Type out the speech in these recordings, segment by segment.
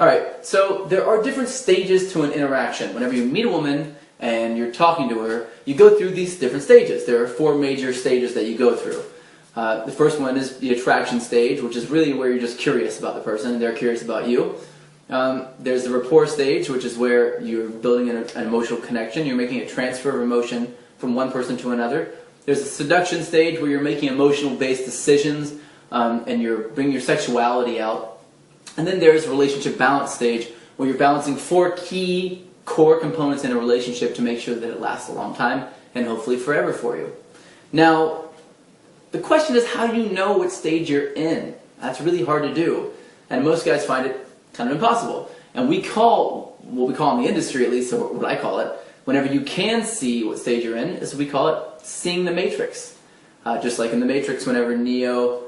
Alright, so there are different stages to an interaction. Whenever you meet a woman and you're talking to her, you go through these different stages. There are 4 major stages that you go through. The first one is the attraction stage, which is really where you're just curious about the person, and they're curious about you. There's the rapport stage, which is where you're building an emotional connection. You're making a transfer of emotion from one person to another. There's the seduction stage, where you're making emotional-based decisions and you're bringing your sexuality out. And then there's relationship balance stage, where you're balancing 4 key core components in a relationship to make sure that it lasts a long time and hopefully forever for you. Now, the question is, how do you know what stage you're in? That's really hard to do, and most guys find it kind of impossible. And we call, what we call in the industry at least, or what I call it, whenever you can see what stage you're in, is we call it seeing the Matrix. Just like in the Matrix, whenever Neo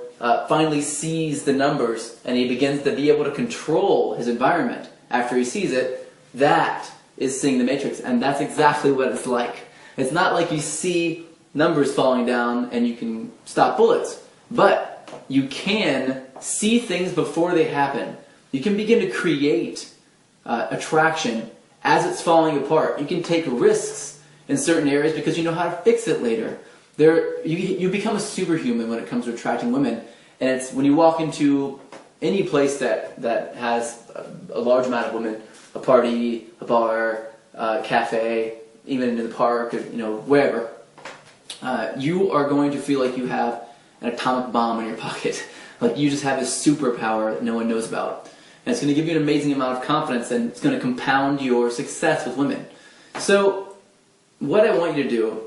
finally sees the numbers and he begins to be able to control his environment after he sees it, that is seeing the Matrix, and that's exactly what it's like. It's not like you see numbers falling down and you can stop bullets, but you can see things before they happen. You can begin to create attraction as it's falling apart. You can take risks in certain areas because you know how to fix it later. You become a superhuman when it comes to attracting women, and it's when you walk into any place that has a large amount of women, a party, a bar, a cafe, even in the park, or, wherever, you are going to feel like you have an atomic bomb in your pocket. Like you just have this superpower that no one knows about. And it's going to give you an amazing amount of confidence, and it's going to compound your success with women. So, what I want you to do,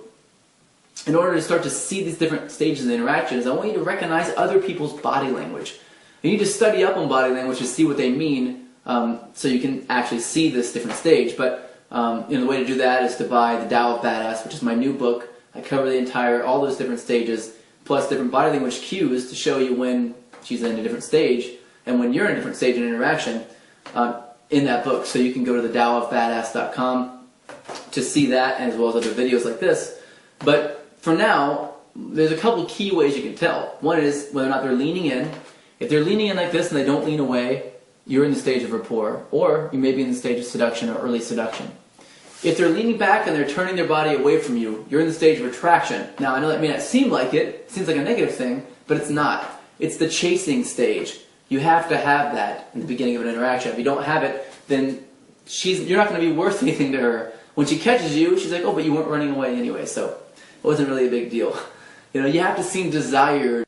in order to start to see these different stages of the interactions, I want you to recognize other people's body language. You need to study up on body language to see what they mean, so you can actually see this different stage. But the way to do that is to buy The Tao of Badass, which is my new book. I cover all those different stages, plus different body language cues to show you when she's in a different stage and when you're in a different stage in interaction in that book. So you can go to thedaoofbadass.com to see that, as well as other videos like this. But for now, there's a couple key ways you can tell. One is whether or not they're leaning in. If they're leaning in like this and they don't lean away, you're in the stage of rapport, or you may be in the stage of seduction or early seduction. If they're leaning back and they're turning their body away from you, you're in the stage of attraction. Now, I know that may not seem like it seems like a negative thing, but it's not. It's the chasing stage. You have to have that in the beginning of an interaction. If you don't have it, then you're not going to be worth anything to her. When she catches you, she's like, oh, but you weren't running away anyway, so it wasn't really a big deal. You have to seem desired